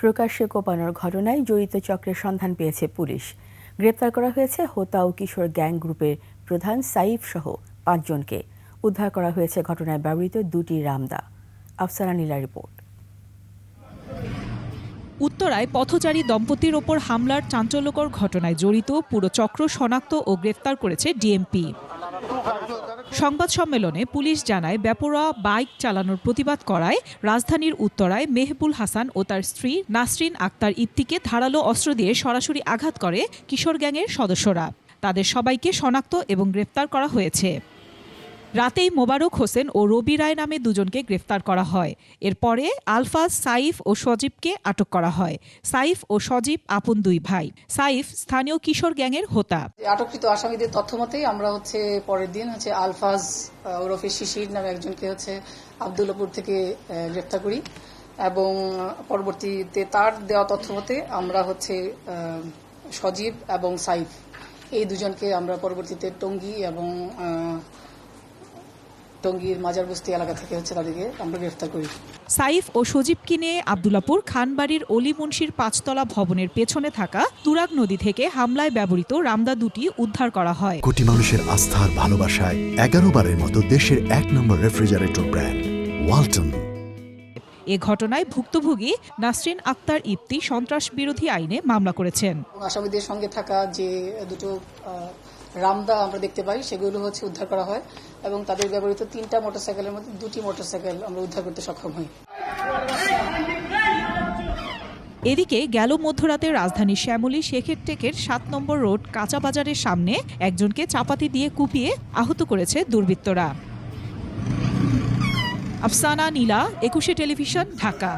প্রকাশ্যে কোপানোর ঘটনায় জড়িত চক্রের সন্ধান পেয়েছে পুলিশ। গ্রেপ্তার করা হয়েছে হোতা ও কিশোর গ্যাং গ্রুপের প্রধান সাইফ সহ ৫ জনকে। উদ্ধার করা হয়েছে ঘটনায় ব্যবহৃত ২টি রামদা। আফসানা নীলা রিপোর্ট। উত্তরায় পথচারী দম্পতির ওপর হামলার চাঞ্চল্যকর ঘটনায় জড়িত পুরো চক্র শনাক্ত ও গ্রেফতার করেছে ডিএমপি। সংবাদ সম্মেলনে পুলিশ জানায়, বেপরোয়া বাইক চালানোর প্রতিবাদ করায় রাজধানীর উত্তরায় মেহবুল হাসান ও তার স্ত্রী নাসরিন আক্তার ইত্তিকে ধারালো অস্ত্র দিয়ে সরাসরি আঘাত করে কিশোর গ্যাংয়ের সদস্যরা। তাদের সবাইকে শনাক্ত এবং গ্রেফতার করা হয়েছে। রাতেই মোবারক হোসেন ও রবি রায় নামে দুজনকে গ্রেফতার করা হয়। এরপরে আলফাজ, সাইফ ও সজীবকে আটক করা হয়। সাইফ ও সজীব আপন দুই ভাই। সাইফ স্থানীয় কিশোর গ্যাংয়ের হোতা। আটককৃত আসামিদের তথ্য মতেই আমরা পরের দিন আলফাজ ওরফে শিশির নামে একজনকে আব্দুল্লাপুর থেকে গ্রেফতার করি এবং পরবর্তীতে তার দেওয়া তথ্য মতে আমরা সজীব এবং সাইফ এই দুজনকে আমরা পরবর্তীতে টঙ্গী এবং টঙ্গীর মাজারবস্তি এলাকা থেকে তাদেরকে আমরা গ্রেফতার করি। সাইফ ও সজীবকে নিয়ে আব্দুল্লাপুর খানবাড়ির অলি মুন্সির ৫তলা ভবনের পেছনে থাকা তুরাগ নদী থেকে হামলায় ব্যবহৃত রামদা দুটি উদ্ধার করা হয়। কোটি মানুষের আস্থার ভালোবাসায় 11 বারের মতো দেশের 1 নম্বর রেফ্রিজারেটর ব্র্যান্ড ওয়ালটন। এ ঘটনায় ভুক্তভোগী নাসরিন আক্তার ইপ্তি সন্ত্রাস বিরোধী আইনে মামলা করেছেন। আসামিদের সঙ্গে থাকা যে দুটো রামদা আমরা দেখতে পাই সেগুলো উদ্ধার করা হয় এবং তাদের ব্যবহৃত 3টা মোটরসাইকেলের মধ্যে 2টি মোটরসাইকেল আমরা উদ্ধার করতে সক্ষম হই। এদিকে গেল মধ্যরাতে রাজধানীর শ্যামলী শেখের টেকের 7 নম্বর রোড কাঁচা বাজারের সামনে একজনকে চাপাতি দিয়ে কুপিয়ে আহত করেছে দুর্বৃত্তরা। আফসানা নীলা, 21 টেলিভিশন, ঢাকা।